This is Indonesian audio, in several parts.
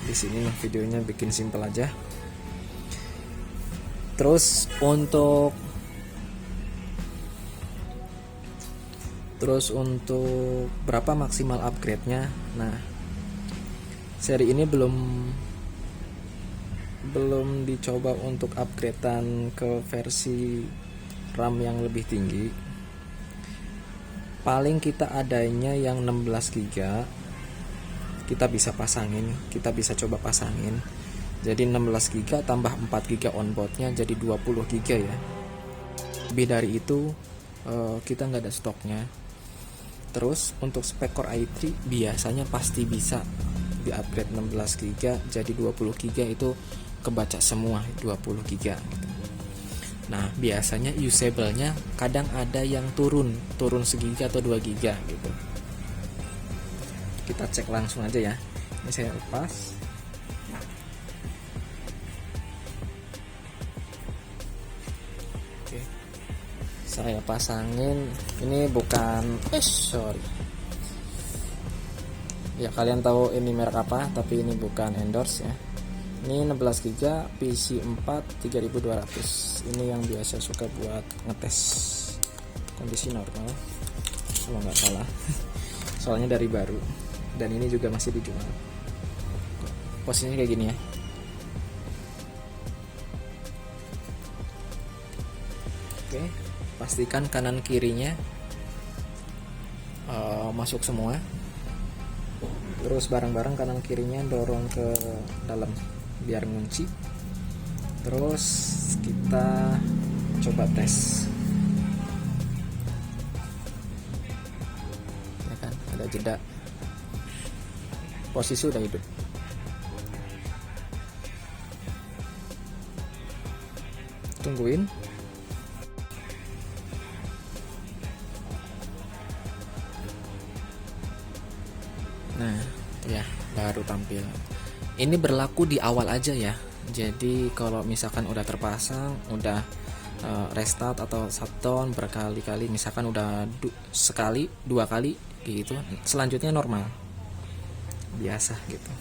Di sini videonya bikin simple aja. Terus untuk berapa maksimal upgrade-nya? Nah, seri ini belum dicoba untuk upgradean ke versi RAM yang lebih tinggi. Paling kita adanya yang 16 GB. Kita bisa coba pasangin. Jadi 16 GB tambah 4 GB onboardnya jadi 20 GB ya. Lebih dari itu kita nggak ada stoknya. Terus untuk spek Core i3 biasanya pasti bisa di upgrade 16 GB jadi 20 GB, itu kebaca semua 20 GB gitu. Nah biasanya usable-nya kadang ada yang turun segiga atau 2 GB gitu. Kita cek langsung aja ya. Ini saya lepas. Oke, saya pasangin. Ini bukan ya kalian tahu ini merek apa, tapi ini bukan endorse ya. Ini 16 GB PC4 3200. Ini yang biasa suka buat ngetes kondisi normal kalau nggak salah. Soalnya dari baru, dan ini juga masih dijual. Posisinya kayak gini ya. Oke, pastikan kanan kirinya masuk semua. Terus barang-barang kanan kirinya dorong ke dalam biar ngunci. Terus kita coba tes. Ya kan, ada jeda. Posisi udah hidup. Tungguin. Nah, ya baru tampil. Ini berlaku di awal aja ya. Jadi kalau misalkan udah terpasang, udah restart atau shutdown berkali-kali, misalkan udah sekali, 2 kali gitu, selanjutnya normal. Biasa gitu.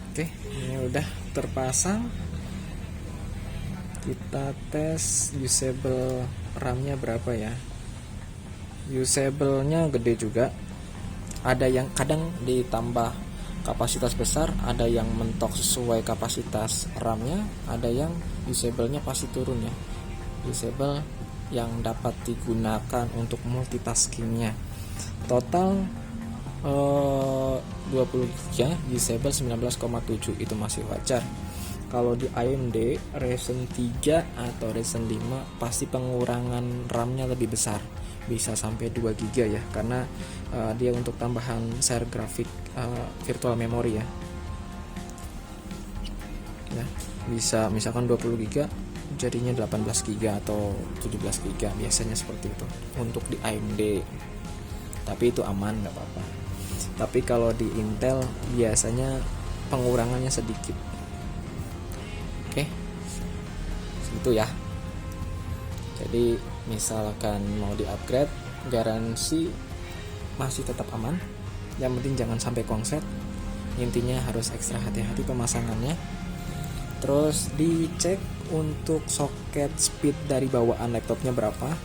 Oke, ini udah terpasang. Kita tes usable RAM-nya berapa ya. Usable-nya gede juga. Ada yang kadang ditambah kapasitas besar, ada yang mentok sesuai kapasitas RAM-nya, ada yang usable-nya pasti turun ya. Usable yang dapat digunakan untuk multitasking-nya. Total 20 GB, usable 19,7, itu masih wajar. Kalau di AMD Ryzen 3 atau Ryzen 5 pasti pengurangan RAM-nya lebih besar, bisa sampai 2 GB ya, karena dia untuk tambahan share grafik virtual memory ya. Bisa misalkan 20 GB jadinya 18 GB atau 17 GB, biasanya seperti itu untuk di AMD. Tapi itu aman, nggak apa-apa. Tapi kalau di Intel biasanya pengurangannya sedikit. Oke, itu ya. Jadi misalkan mau di upgrade, garansi masih tetap aman. Yang penting jangan sampai konslet. Intinya harus ekstra hati-hati pemasangannya. Terus dicek untuk soket speed dari bawaan laptopnya berapa.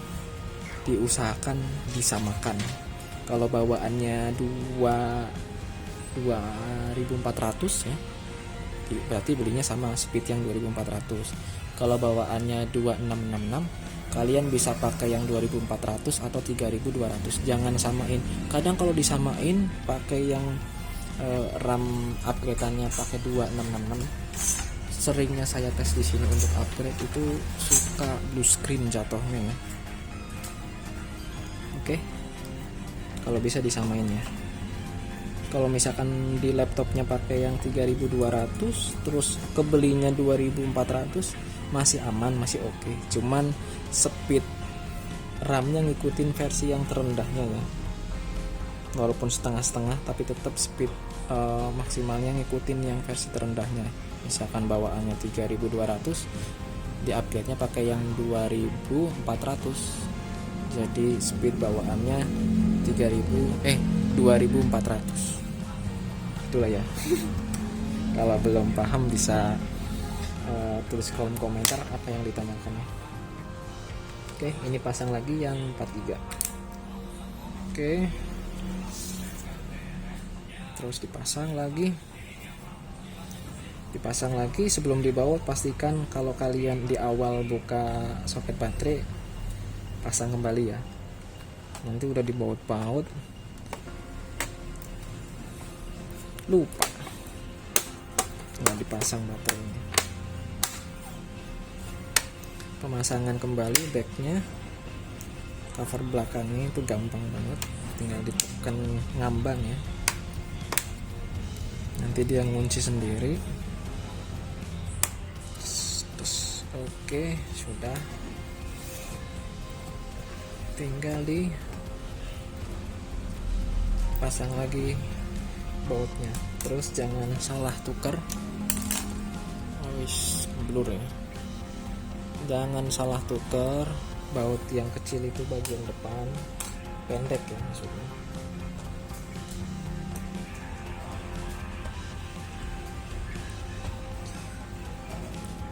Diusahakan disamakan. Kalau bawaannya 2400 ya, berarti belinya sama speed yang 2400. Kalau bawaannya 2666, kalian bisa pakai yang 2400 atau 3200. Jangan samain. Kadang kalau disamain pakai yang RAM upgrade-annya pakai 2666, seringnya saya tes di sini untuk upgrade itu suka blue screen jatuhnya ya. Oke. Kalau bisa disamain ya. Kalau misalkan di laptopnya pakai yang 3200 terus kebelinya 2400, masih aman, masih oke. Cuman speed RAM-nya ngikutin versi yang terendahnya ya. Walaupun setengah-setengah tapi tetap speed maksimalnya ngikutin yang versi terendahnya. Misalkan bawaannya 3200, di upgrade-nya pakai yang 2400. Jadi speed bawaannya 2400. gitulah ya. Kalau belum paham bisa tulis kolom komentar apa yang ditanyakan. Oke, ini pasang lagi yang 4 giga. Oke, terus dipasang lagi. Sebelum dibaut pastikan kalau kalian di awal buka soket baterai, pasang kembali ya. Nanti udah dibaut-baut lupa nggak dipasang baterainya. Pemasangan kembali backnya, cover belakangnya itu gampang banget, tinggal ditekan ngambang ya, nanti dia ngunci sendiri. Terus oke, sudah, tinggal dipasang lagi bautnya. Terus jangan salah tukar, blur ya, jangan salah tukar baut yang kecil itu bagian depan, pendek ya maksudnya.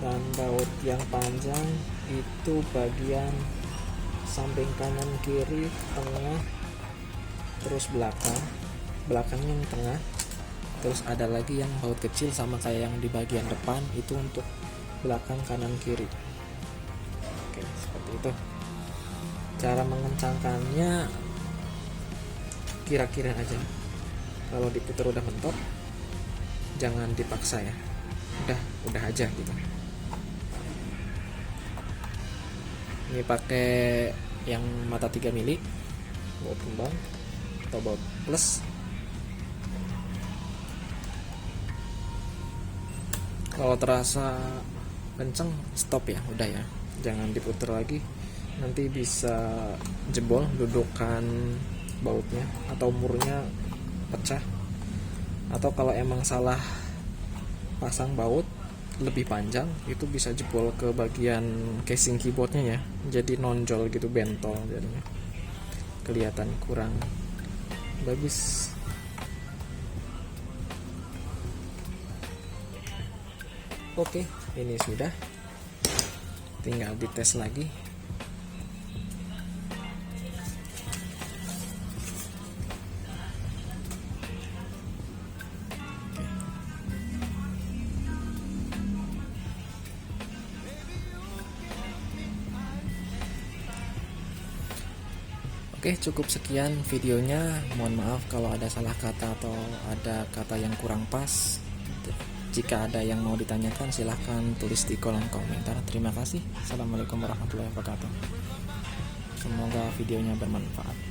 Dan baut yang panjang itu bagian samping kanan kiri, tengah, terus belakangnya yang tengah. Terus ada lagi yang baut kecil sama kayak yang di bagian depan, itu untuk belakang kanan kiri. Oke, seperti itu. Cara mengencangkannya kira-kira aja. Kalau diputar udah mentok, jangan dipaksa ya. Udah aja gitu. Ini pakai yang mata 3 mili, baut kembang atau baut plus. Kalau terasa kenceng, stop ya, udah ya, jangan diputar lagi, nanti bisa jebol dudukan bautnya atau murnya pecah. Atau kalau emang salah pasang baut lebih panjang, itu bisa jebol ke bagian casing keyboardnya ya, jadi nonjol gitu, bentol, jadinya kelihatan kurang bagus. Oke, ini sudah, tinggal dites lagi. Oke, cukup sekian videonya. Mohon maaf kalau ada salah kata atau ada kata yang kurang pas. Jika ada yang mau ditanyakan, silahkan tulis di kolom komentar. Terima kasih. Assalamualaikum warahmatullahi wabarakatuh. Semoga videonya bermanfaat.